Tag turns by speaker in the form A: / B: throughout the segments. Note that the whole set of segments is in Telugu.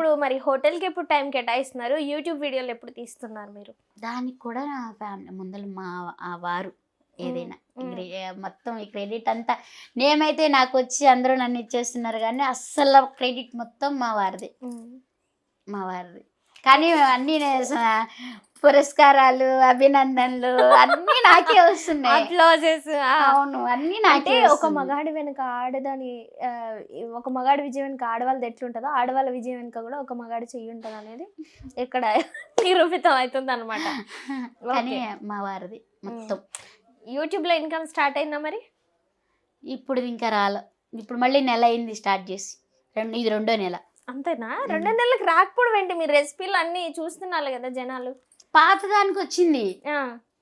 A: ఇప్పుడు మరి హోటల్కి ఎప్పుడు టైం కేటాయిస్తున్నారు, యూట్యూబ్ వీడియోలు ఎప్పుడు తీస్తున్నారు మీరు?
B: దానికి కూడా నా ఫ్యామిలీ ముందర ఆ వారు ఏదైనా మొత్తం ఈ క్రెడిట్ అంతా నేమైతే నాకు వచ్చి అందరూ నన్ను ఇచ్చేస్తున్నారు కానీ అస్సలు క్రెడిట్ మొత్తం మా వారిది. కానీ అన్నీ పురస్కారాలు, అభినందనలు అన్నీ నాకే వస్తున్నాయి. అవును, అన్నీ నాకే.
A: ఒక మగాడి వెనుక ఆడదాని ఒక మగాడి విజయం వెనుక ఆడవాళ్ళది ఎట్లుంటుందో ఆడవాళ్ళ విజయం వెనుక కూడా ఒక మగాడి చెయ్యి ఉంటుంది అనేది ఇక్కడ నిరూపితం అవుతుంది అనమాట.
B: కానీ మా వారిది మొత్తం.
A: యూట్యూబ్లో ఇన్కమ్ స్టార్ట్ అయిందా మరి?
B: ఇప్పుడు ఇంకా రాలే. ఇప్పుడు మళ్ళీ నెల అయింది స్టార్ట్ చేసి. ఇది 2వ నెల.
A: అంతేనా? 2 నెలలకు రాకపోవడం ఏంటి? మీరు రెసిపీలు అన్ని చూస్తున్నారు కదా జనాలు.
B: పాత దానికి వచ్చింది,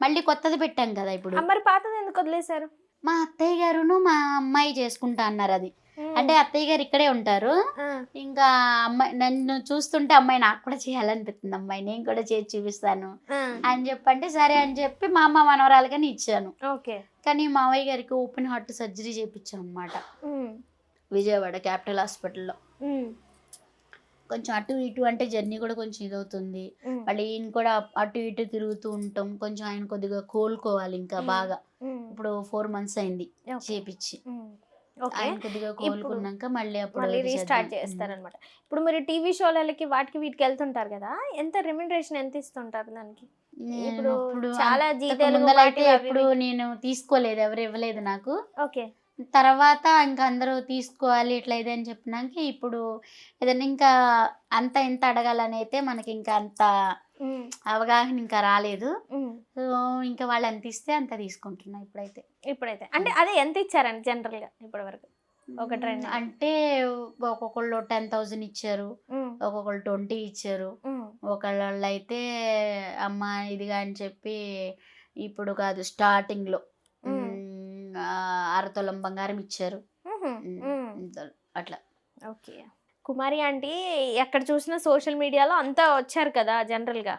B: మళ్ళీ కొత్తది పెట్టాం కదా ఇప్పుడు.
A: మరి పాతది ఎందుకు వదిలేశారు?
B: మా అత్తయ్య గారును మా అమ్మాయి చేసుకుంటా అన్నారు. అది అంటే అత్తయ్య గారు ఇక్కడే ఉంటారు. ఇంకా అమ్మాయి నన్ను చూస్తుంటే అమ్మాయి నాకు కూడా చేయాలనిపిస్తుంది, అమ్మాయి నేను కూడా చేసి చూపిస్తాను అని చెప్పంటే సరే అని చెప్పి మా అమ్మ మనవరాలుగానే ఇచ్చాను. కానీ మావయ్య గారికి ఓపెన్ హార్ట్ సర్జరీ చేయించాం అన్నమాట విజయవాడ క్యాపిటల్ హాస్పిటల్లో. కొంచెం అటు ఇటు అంటే జర్నీ కూడా కొంచెం ఇదవుతుంది. మళ్ళీ ఈయన కూడా అటు ఇటు తిరుగుతూ ఉంటాం. కొంచెం ఆయన కొద్దిగా కోలుకోవాలి ఇంకా బాగా. ఇప్పుడు 4 months అయింది చేపించి. ఆయన కొద్దిగా కోలుకున్నాక మళ్ళీ అప్పుడు
A: రీస్టార్ట్ చేస్తారనమాట. ఇప్పుడు మీరు టీవీ షోలకి వాటికి వీటికి వెళ్తుంటారు కదా, ఎంత రెమ్యునరేషన్ ఎంత ఇస్తుంటారు దానికి? ఇప్పుడు చాలా
B: ముందలైతే ఎప్పుడు నేను తీసుకోలేదు, ఎవరు ఇవ్వలేదు నాకు. తర్వాత ఇంకా అందరూ తీసుకోవాలి ఇట్లా ఇదని చెప్పినాక ఇప్పుడు ఏదైనా ఇంకా అంత ఎంత అడగాలని అయితే మనకి ఇంకా అంత అవగాహన ఇంకా రాలేదు. సో ఇంకా వాళ్ళు ఎంత ఇస్తే అంత తీసుకుంటున్నా ఇప్పుడైతే.
A: అంటే అదే ఎంత ఇచ్చారండి జనరల్ గా ఇప్పటి వరకు? ఒక ట్రెండ్
B: అంటే ఒక్కొక్కళ్ళు 10,000 ఇచ్చారు, ఒక్కొక్కళ్ళు 20 ఇచ్చారు, ఒకళ్ళు అయితే అమ్మ ఇదిగా అని చెప్పి ఇప్పుడు కాదు స్టార్టింగ్ లో 6 తులం బంగారం ఇచ్చారు అట్లా.
A: ఓకే. కుమారి ఆంటీ ఎక్కడ చూసినా సోషల్ మీడియాలో అంతా వచ్చారు కదా జనరల్ గా.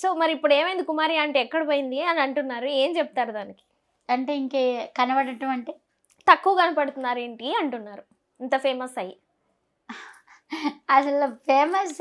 A: సో మరి ఇప్పుడు ఏమైంది, కుమారి ఆంటీ ఎక్కడ పోయింది అని అంటున్నారు, ఏం చెప్తారు దానికి?
B: అంటే ఇంకే కనబడటం అంటే
A: తక్కువ కనపడుతున్నారు ఏంటి అంటున్నారు, ఇంత ఫేమస్ అయ్యి.
B: అసలు ఫేమస్